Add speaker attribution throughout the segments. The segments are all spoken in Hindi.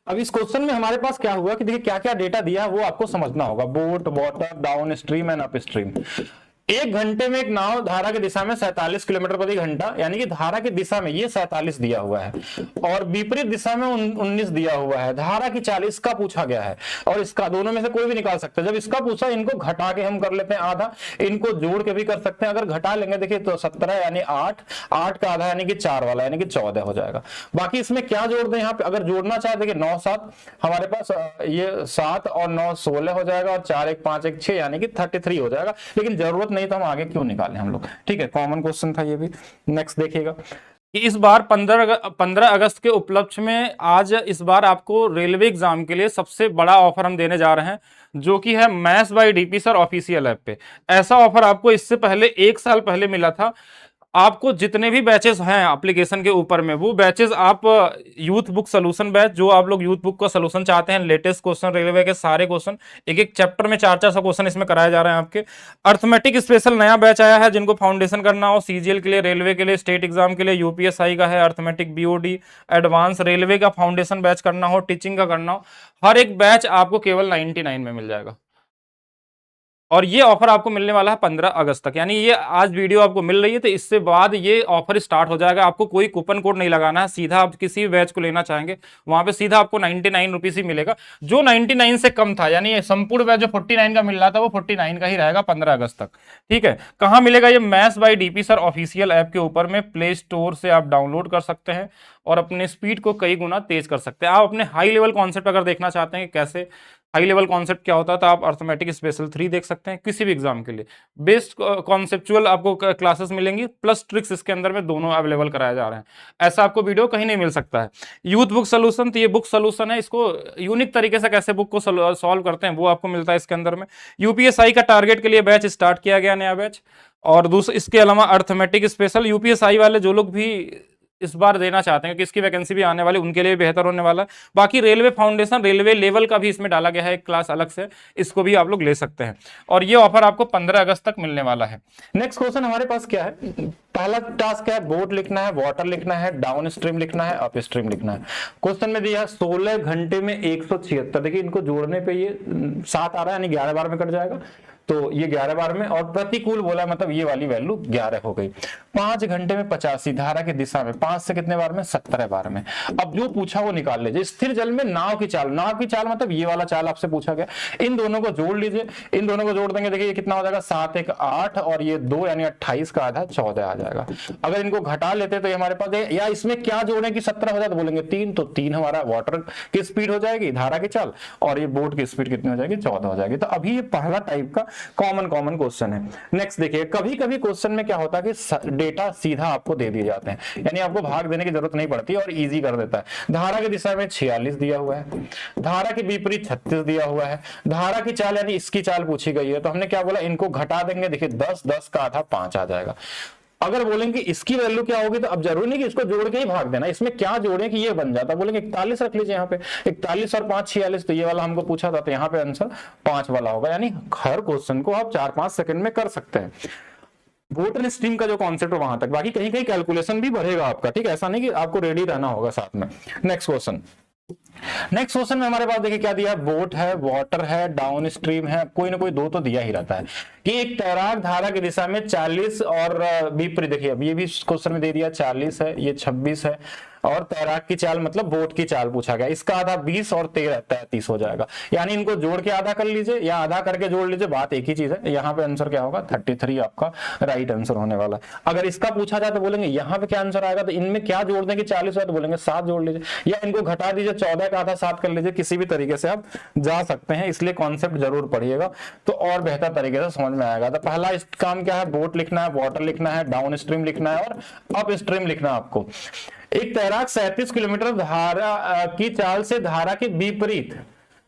Speaker 1: अब इस क्वेश्चन में हमारे पास क्या हुआ कि देखिए क्या क्या डेटा दिया है वो आपको समझना होगा। Boat, water, down stream and up stream. 1 घंटे में एक नाव धारा की दिशा में 47 किलोमीटर प्रति घंटा, यानी कि धारा की दिशा में ये 47 दिया हुआ है और विपरीत दिशा में 19 दिया हुआ है। धारा की 40 का पूछा गया है और इसका दोनों में से कोई भी निकाल सकते हैं। जब इसका पूछा इनको घटा के हम कर लेते हैं आधा, इनको जोड़ के भी कर सकते हैं। अगर घटा लेंगे देखिए तो 17 यानी 8, 8 का आधा यानी कि 4 वाला यानी कि 14 हो जाएगा। बाकी इसमें क्या जोड़ दें यहाँ पे, अगर जोड़ना चाहे देखिए 9 7 हमारे पास ये 7 और 9 16 हो जाएगा और 4 1 5 1 6 यानी कि 33 हो जाएगा। लेकिन जरूरत नहीं तो हम आगे क्यों निकालें हम लोग, ठीक है, कॉमन क्वेश्चन था ये भी। नेक्स्ट देखिएगा
Speaker 2: कि इस बार 15 अगस्त के उपलक्ष्य में आज इस बार आपको रेलवे एग्जाम के लिए सबसे बड़ा ऑफर हम देने जा रहे हैं, जो कि है maths by DP sir official app पे। ऐसा ऑफर आपको इससे पहले 1 साल पहले मिला था। आपको जितने भी बैचेस हैं एप्लीकेशन के ऊपर में, वो बैचेस आप यूथ बुक सोल्यूशन बैच, जो आप लोग यूथ बुक का सोल्यूशन चाहते हैं, लेटेस्ट क्वेश्चन रेलवे के सारे क्वेश्चन, एक एक चैप्टर में 4-4 क्वेश्चन इसमें कराए जा रहे हैं आपके। अर्थमेटिक स्पेशल नया बैच आया है, जिनको फाउंडेशन करना हो, सीजीएल के लिए, रेलवे के लिए, स्टेट एग्जाम के लिए, यूपीएसआई का है अर्थमेटिक, बीओडी, एडवांस रेलवे का फाउंडेशन बैच करना हो, टीचिंग का करना हो, हर एक बैच आपको केवल 99 में मिल जाएगा। और ये ऑफर आपको मिलने वाला है 15 अगस्त तक, यानी ये आज वीडियो आपको मिल रही है तो इससे बाद ये ऑफर स्टार्ट हो जाएगा। आपको कोई कूपन कोड नहीं लगाना है, सीधा आप किसी भी बैच को लेना चाहेंगे वहां पे सीधा आपको 99 रुपीज ही मिलेगा, जो 99 से कम था। यानी संपूर्ण बैच जो 49 का मिल रहा था वो 49 का ही रहेगा 15 अगस्त तक, ठीक है। कहाँ मिलेगा ये? Maths by DP sir official app के ऊपर में, प्ले स्टोर से आप डाउनलोड कर सकते हैं और अपने स्पीड को कई गुना तेज कर सकते हैं। आप अपने हाई लेवल कॉन्सेप्ट अगर देखना चाहते हैं कि कैसे हाई लेवल कॉन्सेप्ट क्या होता है, तो आप अर्थमेटिक स्पेशल 3 देख सकते हैं किसी भी एग्जाम के लिए। बेस्ट कॉन्सेप्चुअल आपको क्लासेस मिलेंगी, प्लस ट्रिक्स इसके अंदर में दोनों अवेलेबल कराए जा रहे हैं। ऐसा आपको वीडियो कहीं नहीं मिल सकता है। यूथ बुक सोल्यूशन, तो ये बुक सोल्यूशन है, इसको यूनिक तरीके से कैसे बुक को सॉल्व करते हैं वो आपको मिलता है इसके अंदर में। यूपीएसआई का टारगेट के लिए बैच स्टार्ट किया गया, नया बैच। और दूसरा इसके अलावा अर्थमेटिक स्पेशल यूपीएसआई वाले जो लोग भी इस बार देना चाहते हैं, किसकी वैकेंसी भी आने वाली, उनके लिए बेहतर होने वाला है। बाकी रेलवे फाउंडेशन, रेलवे लेवल का भी इसमें डाला गया है एक क्लास अलग से, इसको भी आप लोग ले सकते हैं। और ये ऑफर आपको 15 अगस्त तक मिलने वाला है।
Speaker 1: नेक्स्ट क्वेश्चन हमारे पास क्या है? पहला टास्क है बोट लिखना है, वाटर लिखना है, डाउन स्ट्रीम लिखना है, अप स्ट्रीम लिखना है। क्वेश्चन में दिया 16 घंटे में 176। देखिए इनको जोड़ने पे ये 7 आ रहा है यानी 11 बार में कट जाएगा, तो ये 11 बार में। और प्रतिकूल बोला मतलब ये वाली वैल्यू 11 हो गई। 5 घंटे में 85 धारा की दिशा में, 5 से कितने बार में? 17 बार में। अब जो पूछा वो निकाल लीजिए। स्थिर जल में नाव की चाल, नाव की चाल मतलब ये वाला चाल आपसे पूछा गया। इन दोनों को जोड़ लीजिए, इन दोनों को जोड़ देंगे देखिए ये कितना हो जाएगा, 7 1 8 और ये 2 यानी 28 का आधा 14 आ जाएगा। अगर इनको घटा लेते तो ये हमारे पास है, या इसमें क्या जोड़े कि 17 हो जाए तो बोलेंगे 3, तो 3 हमारा वाटर की स्पीड हो जाएगी, धारा की चाल, और ये बोट की स्पीड कितनी हो जाएगी? 14 हो जाएगी। तो अभी ये पहला टाइप का कॉमन क्वेश्चन है। नेक्स्ट देखिए, कभी कभी क्वेश्चन में क्या होता है कि डेटा सीधा आपको दे दिए जाते हैं, यानी आपको भाग देने की जरूरत नहीं पड़ती और इजी कर देता है। धारा की दिशा में 46 दिया हुआ है, धारा के विपरीत 36 दिया हुआ है, धारा की चाल यानी इसकी चाल पूछी गई है, तो हमने क्या बोला, इनको घटा देंगे। देखिए 10 10 का आधा 5 आ जाएगा। अगर बोलेंगे इसकी वैल्यू क्या होगी, तो अब जरूरी नहीं कि इसको जोड़ के ही भाग देना, इसमें क्या जोड़े कि ये बन जाता। बोलेंगे 41 रख लीजिए यहाँ पे, 41 और 5 46, तो ये वाला हमको पूछा था, तो यहाँ पे आंसर 5 वाला होगा। यानी हर क्वेश्चन को आप 4-5 सेकंड में कर सकते हैं। बोट एंड स्ट्रीम का जो कॉन्सेप्ट है वहां तक, बाकी कहीं कहीं कैलकुलेशन भी बढ़ेगा आपका, ठीक है, ऐसा नहीं कि आपको रेडी रहना होगा साथ में। नेक्स्ट क्वेश्चन, नेक्स्ट क्वेश्चन में हमारे पास देखिए क्या दिया है, बोट है, वाटर है, डाउन स्ट्रीम है, कोई ना कोई दो तो दिया ही रहता है कि एक तैराक धारा की दिशा में 40 और विपरीत, देखिए अब ये भी क्वेश्चन में दे दिया 40 है, ये 26 है, और तैराक की चाल मतलब बोट की चाल पूछा गया, इसका आधा 20 और 13 33 हो जाएगा। यानी इनको जोड़ के आधा कर लीजिए या आधा करके जोड़ लीजिए, बात एक ही चीज है। यहाँ पे आंसर क्या होगा, 33 आपका राइट आंसर होने वाला है। अगर इसका पूछा जाए तो बोलेंगे यहाँ पे क्या आंसर आएगा, तो इनमें क्या जोड़ देंगे, 40 है तो बोलेंगे 7 जोड़ लीजिए, या इनको घटा दीजिए, 14 का आधा 7 कर लीजिए, किसी भी तरीके से आप जा सकते हैं। इसलिए कॉन्सेप्ट जरूर पढ़िएगा तो और बेहतर तरीके से समझ में आएगा। तो पहला काम क्या है, बोट लिखना है, वाटर लिखना है, डाउन स्ट्रीम लिखना है और अप स्ट्रीम लिखना है आपको। एक तैराक 37 किलोमीटर धारा की चाल से धारा के विपरीत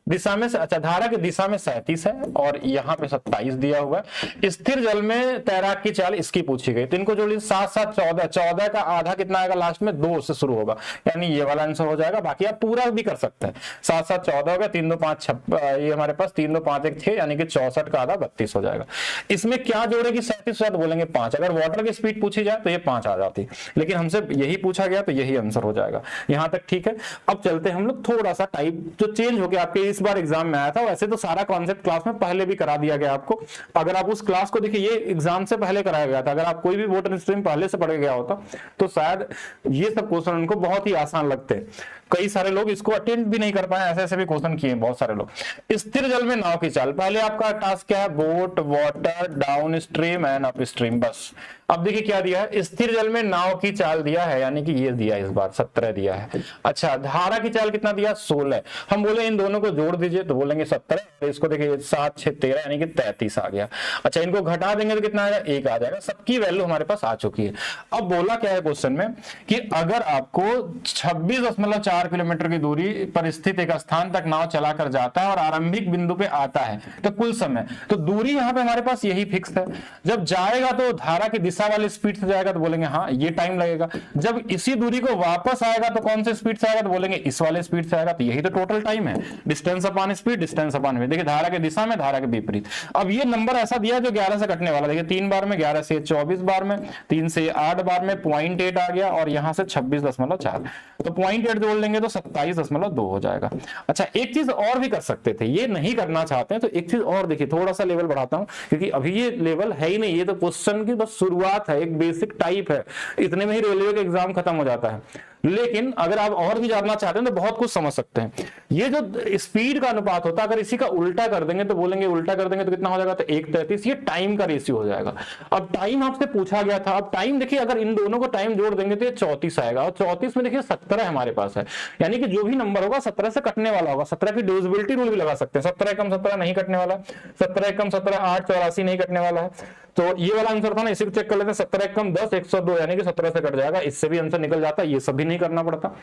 Speaker 1: दिशा में, अच्छा धारा की दिशा में 37 है और यहाँ पे 27 दिया हुआ है। स्थिर जल में तैराक की चाल इसकी पूछी गई, तो इनको जोड़िए 7 7 14, 14 का आधा कितना आएगा लास्ट में, 2 से शुरू होगा, यानी ये वाला आंसर हो जाएगा। बाकी आप पूरा भी कर सकते हैं, 7 7 14 हो गया, 3 2 5 ये हमारे पास 3 2 5 1 6, यानी कि 64 का आधा 32 हो जाएगा। इसमें क्या जोड़ेगी 37 तो बोलेंगे 5, अगर वाटर की स्पीड पूछी जाए तो ये 5 आ जाती, लेकिन हमसे यही पूछा गया तो यही आंसर हो जाएगा। यहां तक ठीक है। अब चलते हैं हम लोग थोड़ा सा टाइप जो चेंज हो गया आपके इस बार एग्जाम में आया था, वैसे तो सारा कॉन्सेप्ट क्लास में पहले भी करा दिया गया आपको। अगर आप उस क्लास को देखिए, ये एग्जाम से पहले कराया गया था, अगर आप कोई भी वाटर स्ट्रीम पहले से पढ़ गया होता तो शायद ये सब क्वेश्चन उनको बहुत ही आसान लगते। कई सारे लोग इसको अटेंड भी नहीं कर पाए, ऐसे ऐसे भी क्वेश्चन किए बहुत सारे लोग। स्थिर जल में नाव की चाल, पहले आपका टास्क क्या है, boat, water, down stream and up stream, बस। अब देखिए क्या दिया है, स्थिर जल में नाव की चाल दिया है, यानी कि ये दिया इस बार 17 दिया है। अच्छा धारा की चाल कितना दिया, 16। हम बोले इन दोनों को जोड़ दीजिए तो बोलेंगे 17, तो इसको देखिए 7 6 13, यानी कि 33 आ गया। अच्छा इनको घटा देंगे तो कितना आएगा, 1 आ जाएगा। सबकी वैल्यू हमारे पास आ चुकी है। अब बोला क्या है क्वेश्चन में कि अगर आपको 26.4 किलोमीटर की दूरी पर स्थित एक स्थान तक नाव चलाकर जाता है और आरंभिक बिंदु पे आता है तो कुल समय, तो दूरी यहां पे हमारे पास यही फिक्स है। जब जाएगा तो धारा की दिशा वाली स्पीड से जाएगा तो बोलेंगे हाँ ये टाइम लगेगा। जब इसी दूरी को वापस आएगा तो कौन से स्पीड से आएगा तो बोलेंगे इस वाले स्पीड से आएगा, तो यही तो टोटल टाइम है, distance upon speed, distance upon weight. देखिए धारा की दिशा में, धारा के विपरीत। अब ये नंबर ऐसा दिया जो 11 से कटने वाला, देखिए 3 बार में 11 से 24 बार में, 3 से 8 बार में 0.8 आ गया और यहां से 26.4, तो 0.8 जोड़ लेंगे तो 27.2 हो जाएगा। अच्छा एक चीज और भी कर सकते थे, ये नहीं करना चाहते हैं तो एक चीज और देखिए, थोड़ा सा लेवल बढ़ाता हूं क्योंकि अभी ये लेवल है ही नहीं, ये तो क्वेश्चन की बस शुरुआत है, एक बेसिक टाइप है, इतने में ही रेलवे का एग्जाम खत्म हो जाता है। लेकिन अगर आप और भी जानना चाहते हैं तो बहुत कुछ समझ सकते हैं। ये जो स्पीड का अनुपात होता है, अगर इसी का उल्टा कर देंगे तो बोलेंगे, उल्टा कर देंगे तो कितना हो जाएगा, तो 1:33, ये टाइम का रेशियो हो जाएगा। अब टाइम आपसे पूछा गया था, अब टाइम देखिए अगर इन दोनों को टाइम जोड़ देंगे तो ये 34 आएगा, और 34 में देखिए 17 हमारे पास है, यानी कि जो भी नंबर होगा 17 से कटने वाला होगा। 17 की डिविजिबिलिटी रूल भी लगा सकते हैं, 17 एकम 17 नहीं कटने वाला, 17 एकम 17 8 84 नहीं कटने वाला है। तो ये वाला आंसर था ना, इसी को चेक कर लेते हैं, 17 एकम 10 102, यानी कि 17 से कट जाएगा, इससे भी आंसर निकल जाता है, ये सब भी नहीं करना पड़ता।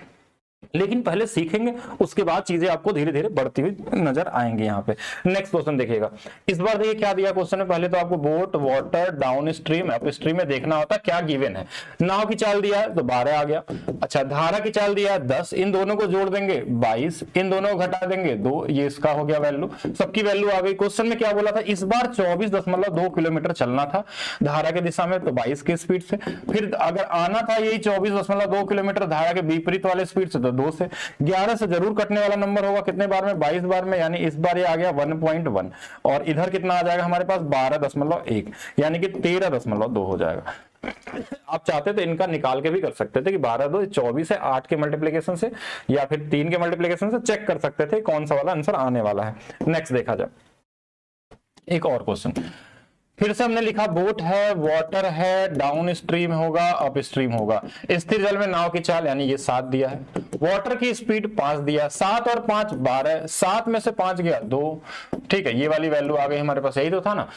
Speaker 1: लेकिन पहले सीखेंगे, उसके बाद चीजें आपको धीरे धीरे बढ़ती हुई नजर आएंगी। यहाँ पे नेक्स्ट क्वेश्चन देखिएगा, इस बार देखिए क्या दिया क्वेश्चन में। पहले तो आपको boat, water, down stream, up stream में देखना होता क्या गिवन है। नाव की चाल दिया है तो 12 आ गया। अच्छा धारा की चाल दिया है 10, इन दोनों को जोड़ देंगे 22, इन दोनों को घटा देंगे 2, ये इसका हो गया वैल्यू, सबकी वैल्यू आ गई। क्वेश्चन में क्या बोला था, इस बार 24.2 किलोमीटर चलना था धारा की दिशा में, तो 22 की स्पीड से। फिर अगर आना था यही 24.2 किलोमीटर धारा के विपरीत वाले स्पीड से, तो 2 से। 11 से जरूर कटने वाला नंबर होगा, कितने बार में, 22 बार में, यानी इस बार ये आ गया 1.1, और इधर कितना आ जाएगा हमारे पास 12.1, यानी कि 13.2 हो जाएगा। आप चाहते तो इनका निकाल के भी कर सकते थे कि 12 2 24 है, 8 के मल्टीप्लिकेशन से या फिर 3 के मल्टीप्लिकेशन से चेक कर सकते थे कौन सा वाला आंसर आने वाला है। नेक्स्ट देखा जाए, एक और क्वेश्चन फिर से हमने लिखा, बोट है, वाटर है, डाउन स्ट्रीम होगा, अप स्ट्रीम होगा। स्थिर जल में नाव की चाल, यानी ये 7 दिया है। वाटर की स्पीड 5 दिया, 7 और 5 12, 7 में से 5 गया 2, ठीक है, ये वाली वैल्यू आ गई हमारे पास, यही तो था ना।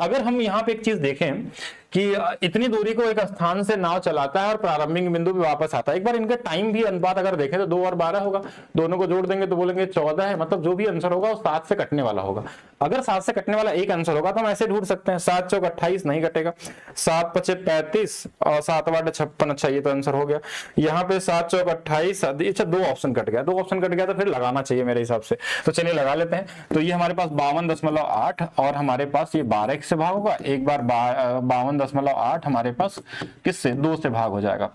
Speaker 1: अगर हम यहाँ पे एक चीज देखें कि इतनी दूरी को एक स्थान से नाव चलाता है और प्रारंभिक बिंदु पे वापस आता है, एक बार इनका टाइम भी अनुपात अगर देखें तो 2 और 12 होगा, दोनों को जोड़ देंगे तो बोलेंगे 14 है, मतलब जो भी आंसर होगा वो 7 से कटने वाला होगा। अगर 7 से कटने वाला एक आंसर होगा तो हम ऐसे ढूंढ सकते हैं, 7 चौक 28 नहीं कटेगा, 7 पचे 35 और 7 8 56, अच्छा ये तो आंसर हो गया। यहाँ पे 7 चौक 28, अच्छा 2 ऑप्शन कट गया, 2 ऑप्शन कट गया तो फिर लगाना चाहिए मेरे हिसाब से, तो चलिए लगा लेते हैं। तो ये हमारे पास 52.8 और हमारे पास ये 12 से भाग होगा, एक बार 52.8 हमारे पास किससे, 2 से भाग हो जाएगा।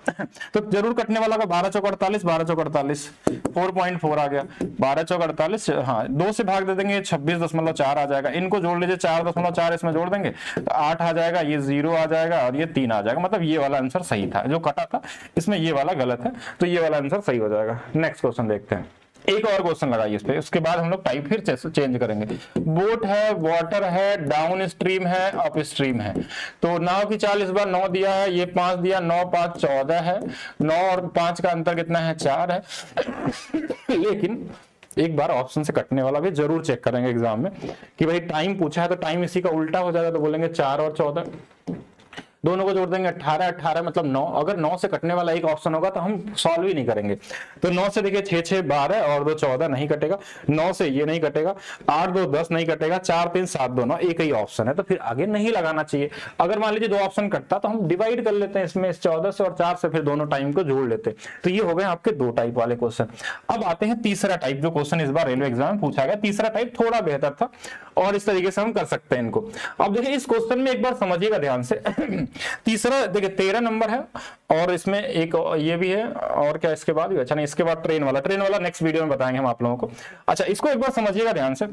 Speaker 1: तो जरूर कटने वाला का 12 चौक 48, 12 चौक 48 4.4 आ गया, 12 चौक 48, हाँ 2 से भाग दे देंगे 26.4 आ जाएगा। इनको जोड़ लीजिए, 4.4 इसमें जोड़ देंगे तो 8 आ जाएगा, ये 0 आ जाएगा और ये 3 आ जाएगा, मतलब ये वाला आंसर सही था, जो कटा था इसमें ये वाला गलत है, तो ये वाला आंसर सही हो जाएगा। नेक्स्ट क्वेश्चन देखते हैं, एक और क्वेश्चन लगाइए इस पे, उसके बाद हम लोग टाइप फिर चेंज करेंगे। बोट है, वाटर है, डाउन स्ट्रीम है, अप स्ट्रीम है। तो नाव की चाल इस बार 9 दिया है, ये 5 दिया, 9 5 14 है, 9 और 5 का अंतर कितना है, 4 है। लेकिन एक बार ऑप्शन से कटने वाला भी जरूर चेक करेंगे एग्जाम में कि भाई टाइम पूछा है तो टाइम इसी का उल्टा हो जाएगा, तो बोलेंगे 4 और 14। दोनों को जोड़ देंगे 18, 18 मतलब 9। अगर 9 से कटने वाला एक ऑप्शन होगा तो हम सॉल्व ही नहीं करेंगे। तो 9 से देखिए 6 6 12 और 2 14 नहीं कटेगा, 9 से ये नहीं कटेगा, 8 2 10 नहीं कटेगा, 4 3 7 2 9 एक ही ऑप्शन है, तो फिर आगे नहीं लगाना चाहिए। अगर मान लीजिए 2 ऑप्शन कटता तो हम डिवाइड कर लेते हैं इसमें, इस 14 से और 4 से, फिर दोनों टाइम को जोड़ लेते हैं। तो ये हो गए आपके 2 टाइप वाले क्वेश्चन। अब आते हैं तीसरा टाइप, जो क्वेश्चन इस बार रेलवे एग्जाम में पूछा गया। तीसरा टाइप थोड़ा बेहतर था और इस तरीके से हम कर सकते हैं इनको। अब देखिए इस क्वेश्चन में एक बार समझिएगा ध्यान से। तीसरा देखिए 13 नंबर है और इसमें एक ये भी है, और क्या इसके बाद भी, अच्छा नहीं इसके बाद ट्रेन वाला नेक्स्ट वीडियो में बताएंगे हम आप लोगों को। अच्छा इसको एक बार समझिएगा ध्यान से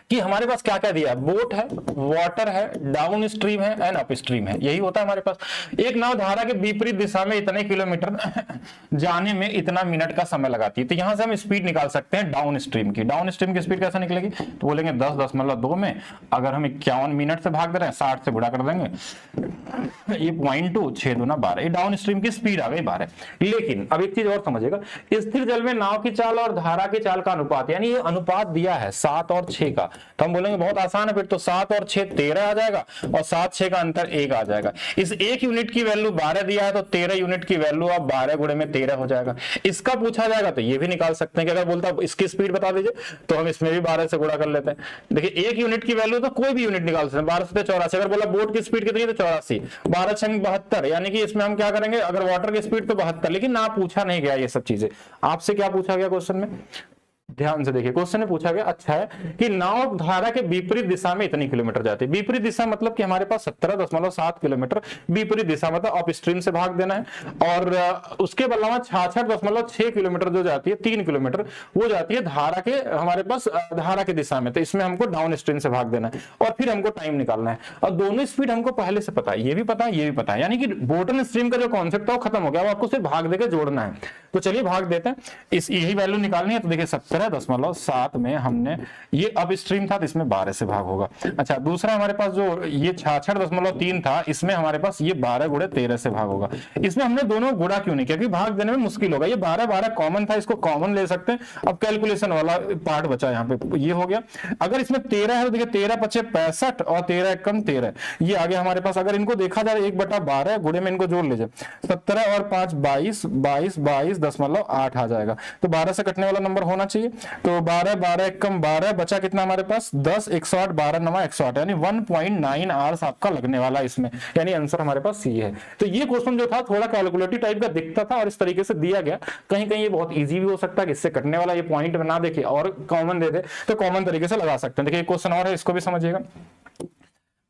Speaker 1: कि हमारे पास क्या क्या दिया है। बोट है, वाटर है, डाउन स्ट्रीम है एंड अप स्ट्रीम है, यही होता है हमारे पास। एक नाव धारा के विपरीत दिशा में इतने किलोमीटर जाने में इतना मिनट का समय लगाती है। तो यहां से हम स्पीड निकाल सकते हैं डाउन स्ट्रीम की। डाउन स्ट्रीम की स्पीड कैसे निकलेगी, तो बोलेंगे 10.2 में अगर हम 51 मिनट से भाग दे रहे हैं, 60 से गुणा कर देंगे, ये 0.2 6 दूना 12, ये डाउन स्ट्रीम की स्पीड आ गई 12। लेकिन अब एक चीज और समझिएगा, स्थिर जल में नाव की चाल और धारा की चाल का अनुपात, यानी ये अनुपात दिया है 7 और 6 का, तो हम बोलेंगे बहुत आसान है फिर तो 7 और 6 13 आ जाएगा और 7 6 का अंतर 1 आ जाएगा। इस 1 यूनिट की वैल्यू 12 दिया है तो 13 यूनिट की वैल्यू अब 12 गुणे में 13 हो जाएगा। इसका पूछा जाएगा तो ये भी निकाल सकते हैं कि अगर बोलता इसकी स्पीड बता दीजिए तो हम इसमें भी 12 से गुणा कर लेते हैं। देखिए 1 यूनिट की वैल्यू तो कोई भी यूनिट निकाल सकते हैं, 12 से 84। अगर बोला बोट की स्पीड कितनी है तो 84, 12 6 72, यानी कि इसमें हम क्या करेंगे, अगर वाटर की स्पीड तो 72, लेकिन ना पूछा नहीं गया ये सब चीजें। आपसे क्या पूछा गया क्वेश्चन में, ध्यान से देखिए क्वेश्चन में पूछा गया अच्छा है कि नाव धारा के विपरीत दिशा में इतनी किलोमीटर जाती है। विपरीत दिशा मतलब कि हमारे पास 17.7 किलोमीटर विपरीत दिशा मतलब अप स्ट्रीम से भाग देना है, और उसके अलावा 66.6 किलोमीटर जो जाती है, 3 किलोमीटर वो जाती है धारा के, हमारे पास धारा की दिशा में, तो इसमें हमको डाउन स्ट्रीम से भाग देना है और फिर हमको टाइम निकालना है। और दोनों स्पीड हमको पहले से पता है, ये भी पता है ये भी पता है, यानी कि बोट एंड स्ट्रीम का जो कॉन्सेप्ट है वो खत्म हो गया, वो आपको सिर्फ भाग देकर जोड़ना है। तो चलिए भाग देते हैं, इस यही वैल्यू निकालनी है। तो देखिए 17.7 में हमने ये अब स्ट्रीम था तो इसमें 12 से भाग होगा। अच्छा दूसरा हमारे पास जो ये 66.3 था, इसमें हमारे पास ये 12 गुणे 13 से भाग होगा। इसमें हमने दोनों गुणा क्यों नहीं किया, क्योंकि भाग देने में मुश्किल होगा। ये 12 12 कॉमन था, इसको कॉमन ले सकते हैं। अब कैलकुलेशन वाला पार्ट बचा यहाँ पे, ये हो गया। अगर इसमें 13 है तो देखिए 13 5 65 और 13 1 13, ये आगे हमारे पास। अगर इनको देखा जाए 1/12 गुणे में इनको जोड़ लीजिए, 17 और 5 22 22 22.8 आ जाएगा। तो 12 से कटने वाला नंबर होना चाहिए। तो 12 12 1 12 बचा कितना हमारे पास 10 108 12 9 108, यानी 1.9 आवर्स आपका लगने वाला इसमें, यानी आंसर हमारे पास सी है। तो ये क्वेश्चन जो था थोड़ा कैलकुलेटिव टाइप का दिखता था और इस तरीके से दिया गया। कहीं कहीं ये बहुत इजी भी हो सकता है कि इससे कटने वाला ये पॉइंट बना देखे और कॉमन दे दे, तो कॉमन तरीके से लगा सकते हैं। देखिए क्वेश्चन और है, इसको भी समझिएगा।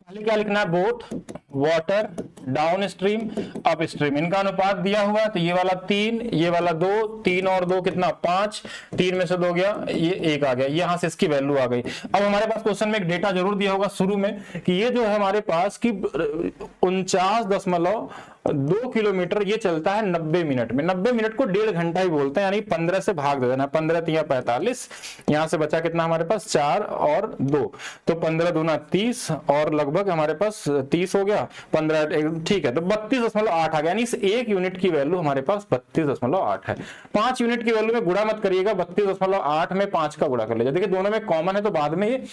Speaker 1: पहले क्या लिखना है, boat, water, down stream, up stream, इनका अनुपात दिया हुआ है। तो ये वाला 3, ये वाला 2, 3 और 2 कितना 5, 3 में से 2 गया, ये 1 आ गया, यहां से इसकी वैल्यू आ गई। अब हमारे पास क्वेश्चन में एक डेटा जरूर दिया होगा शुरू में कि ये जो है हमारे पास की 49.2 किलोमीटर ये चलता है 90 मिनट में। 90 मिनट को 1.5 घंटा ही बोलते हैं, यानी 15 से भाग दे देना, 15 3 45, यहां से बचा कितना हमारे पास 4 और 2, तो 15 दूना 30 और लगभग हमारे पास 30 हो गया, 15 ठीक है, तो 32.8 आ गया। यानी इस 1 यूनिट की वैल्यू हमारे पास 32.8 है। 5 यूनिट की वैल्यू में गुणा मत करिएगा, 32.8 में 5 का गुणा कर लीजिए। देखिए दोनों में कॉमन है तो बाद में ये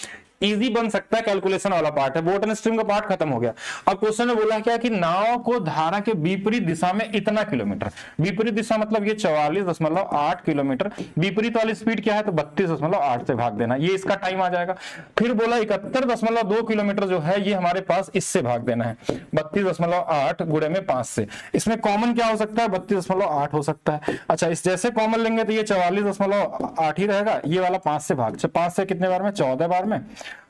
Speaker 1: इजी बन सकता है, कैलकुलेशन वाला पार्ट है। बोट एंड स्ट्रीम का पार्ट खत्म हो गया। अब क्वेश्चन में बोला क्या कि नाव को धारा के विपरीत दिशा में इतना किलोमीटर, विपरीत दिशा मतलब ये 44.8 किलोमीटर, विपरीत वाली स्पीड क्या है तो 32.8 से भाग देना, ये इसका टाइम आ जाएगा। फिर बोला 71.2 किलोमीटर जो है ये हमारे पास इससे भाग देना है, 32.8 गुणे में 5 से। इसमें कॉमन क्या हो सकता है, 32.8 हो सकता है। अच्छा इस जैसे कॉमन लेंगे तो ये 44.8 ही रहेगा, ये वाला 5 से भाग, 5 से कितने बार में 14 बार में,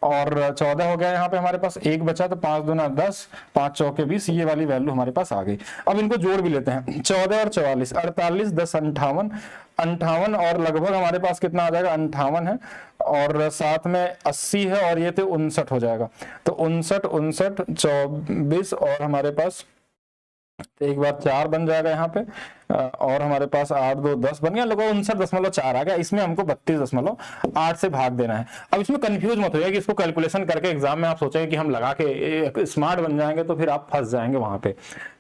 Speaker 1: और 14 हो गया। यहाँ पे हमारे पास 1 बचा तो 5 दूना 10, 5 चौके 20, ये वाली वैल्यू हमारे पास आ गई। अब इनको जोड़ भी लेते हैं, 14 और 44 48 10 58 58, और लगभग हमारे पास कितना आ जाएगा 58 है, और साथ में 80 है, और ये तो 59 हो जाएगा। तो 59 59 24 और हमारे पास एक बार 4 बन जाएगा यहाँ पे, और हमारे पास 8 2 10 बन गया, लगभग 59.4 आ गया। इसमें हमको 32.8 से भाग देना है। अब इसमें कंफ्यूज मत होइए कि इसको कैलकुलेशन करके एग्जाम में आप सोचेंगे कि हम लगा के स्मार्ट बन जाएंगे, तो फिर आप फंस जाएंगे वहां पे।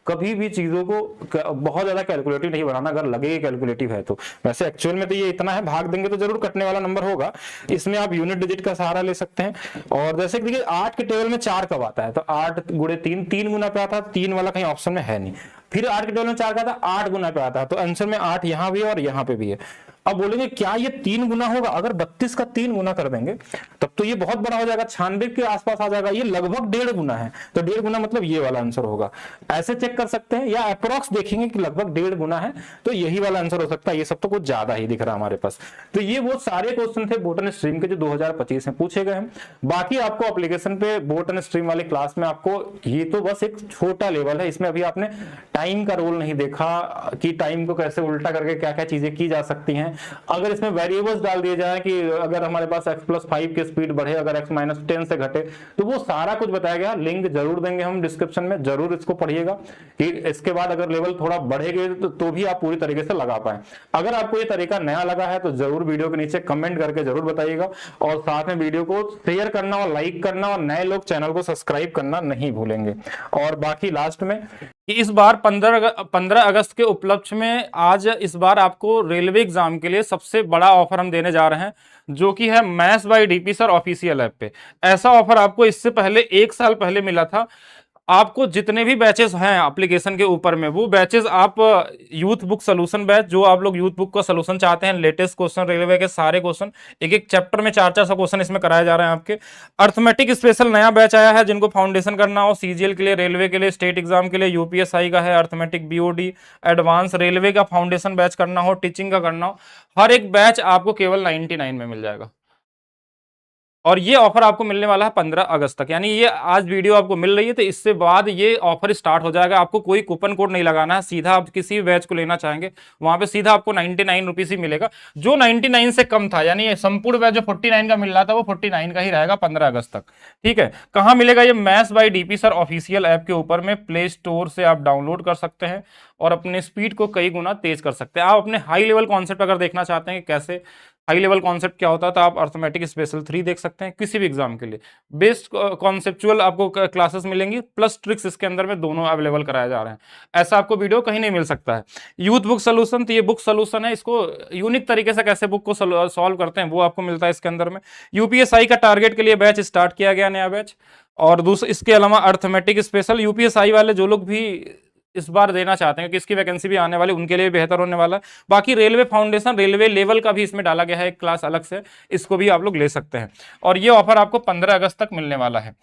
Speaker 1: कभी भी चीजों को बहुत ज्यादा कैलकुलेटिव नहीं बनाना, अगर लगे कैलकुलेटिव है तो। वैसे एक्चुअल में तो ये इतना है, भाग देंगे तो जरूर कटने वाला नंबर होगा। इसमें आप यूनिट डिजिट का सहारा ले सकते हैं। और जैसे कि देखिए 8 के टेबल में 4 कब आता है, तो 8 गुणे 3, 3 गुना पे आता है, 3 वाला कहीं ऑप्शन में है नहीं। फिर 8 के टेबल में 4 का था, 8 गुना पे आता है, तो आंसर में 8 यहां भी है और यहां पे भी है। अब बोलेंगे क्या ये 3 गुना होगा? अगर 32 का 3 गुना कर देंगे तब तो ये बहुत बड़ा हो जाएगा, 96 के आसपास आ जाएगा। ये लगभग 1.5 गुना है, तो 1.5 गुना मतलब ये वाला आंसर होगा। ऐसे चेक कर सकते हैं, या अप्रोक्स देखेंगे कि लगभग 1.5 गुना है, तो यही वाला आंसर हो सकता है। ये सब तो कुछ ज्यादा ही दिख रहा है हमारे पास। तो ये वो सारे क्वेश्चन थे बोटन स्ट्रीम के जो 2025 में पूछे गए हैं। बाकी आपको एप्लीकेशन पे बोटन स्ट्रीम वाली क्लास में आपको, ये तो बस एक छोटा लेवल है, इसमें अभी आपने टाइम का रोल नहीं देखा कि टाइम को कैसे उल्टा करके क्या क्या चीजें की जा सकती हैं। अगर इसमें वेरिएबल्स डाल दिए जाए कि अगर हमारे पास x+5 की स्पीड बढ़े, अगर x-10 से घटे, तो वो सारा कुछ बताया गया। लिंक जरूर देंगे हम डिस्क्रिप्शन में, जरूर इसको पढ़िएगा कि इसके बाद अगर लेवल थोड़ा बढ़ेगा तो भी आप पूरी तरीके से लगा पाए। अगर आपको ये तरीका नया लगा है तो जरूर वीडियो के नीचे कमेंट करके जरूर बताइएगा, और साथ में वीडियो को शेयर करना और लाइक करना, और नए लोग चैनल को सब्सक्राइब करना नहीं भूलेंगे। और बाकी लास्ट में
Speaker 2: कि इस बार 15 अगस्त के उपलक्ष्य में आज इस बार आपको रेलवे एग्जाम के लिए सबसे बड़ा ऑफर हम देने जा रहे हैं, जो कि है maths by DP sir official app पे। ऐसा ऑफर आपको इससे पहले 1 साल पहले मिला था। आपको जितने भी बैचेस हैं एप्लीकेशन के ऊपर में, वो बैचेस आप यूथ बुक सोल्यूशन बैच, जो आप लोग यूथ बुक का सोल्यूशन चाहते हैं, लेटेस्ट क्वेश्चन रेलवे के सारे क्वेश्चन, एक एक चैप्टर में 4-4 क्वेश्चन इसमें कराए जा रहे हैं आपके। अर्थमेटिक स्पेशल नया बैच आया है, जिनको फाउंडेशन करना हो, सीजीएल के लिए, रेलवे के लिए, स्टेट एग्जाम के लिए, यूपीएसआई का है अर्थमेटिक, बीओडी, एडवांस रेलवे का फाउंडेशन बैच करना हो, टीचिंग का करना हो, हर एक बैच आपको केवल 99 में मिल जाएगा। और ये ऑफर आपको मिलने वाला है 15 अगस्त तक, यानी ये आज वीडियो आपको मिल रही है, तो इससे बाद ये ऑफर स्टार्ट हो जाएगा। आपको कोई कूपन कोड नहीं लगाना है, सीधा आप किसी भी बैच को लेना चाहेंगे वहां पे सीधा आपको 99 रुपीज ही मिलेगा, जो 99 से कम था। यानी संपूर्ण बैच जो 49 का मिल रहा था वो 49 का ही रहेगा 15 अगस्त तक। ठीक है, कहाँ मिलेगा ये? Maths by DP sir official app के ऊपर में प्ले स्टोर से आप डाउनलोड कर सकते हैं और अपने स्पीड को कई गुना तेज कर सकते हैं। आप अपने हाई लेवल कॉन्सेप्ट अगर देखना चाहते हैं कि कैसे हाई लेवल कॉन्सेप्ट क्या होता है, तो आप अर्थमेटिक स्पेशल 3 देख सकते हैं किसी भी एग्जाम के लिए। बेस्ट कॉन्सेप्चुअल आपको क्लासेस मिलेंगी, प्लस ट्रिक्स इसके अंदर में दोनों अवेलेबल कराए जा रहे हैं। ऐसा आपको वीडियो कहीं नहीं मिल सकता है। यूथ बुक सोल्यूशन, तो ये बुक सोल्यूशन है, इसको यूनिक तरीके से कैसे बुक को सॉल्व करते हैं वो आपको मिलता है इसके अंदर में। यूपीएसआई का टारगेट के लिए बैच स्टार्ट किया गया, नया बैच। और दूसरा इसके अलावा अर्थमेटिक स्पेशल यूपीएसआई वाले जो लोग भी इस बार देना चाहते हैं कि इसकी वैकेंसी भी आने वाली, उनके लिए बेहतर होने वाला है। बाकी रेलवे फाउंडेशन, रेलवे लेवल का भी इसमें डाला गया है एक क्लास अलग से, इसको भी आप लोग ले सकते हैं। और ये ऑफर आपको 15 अगस्त तक मिलने वाला है।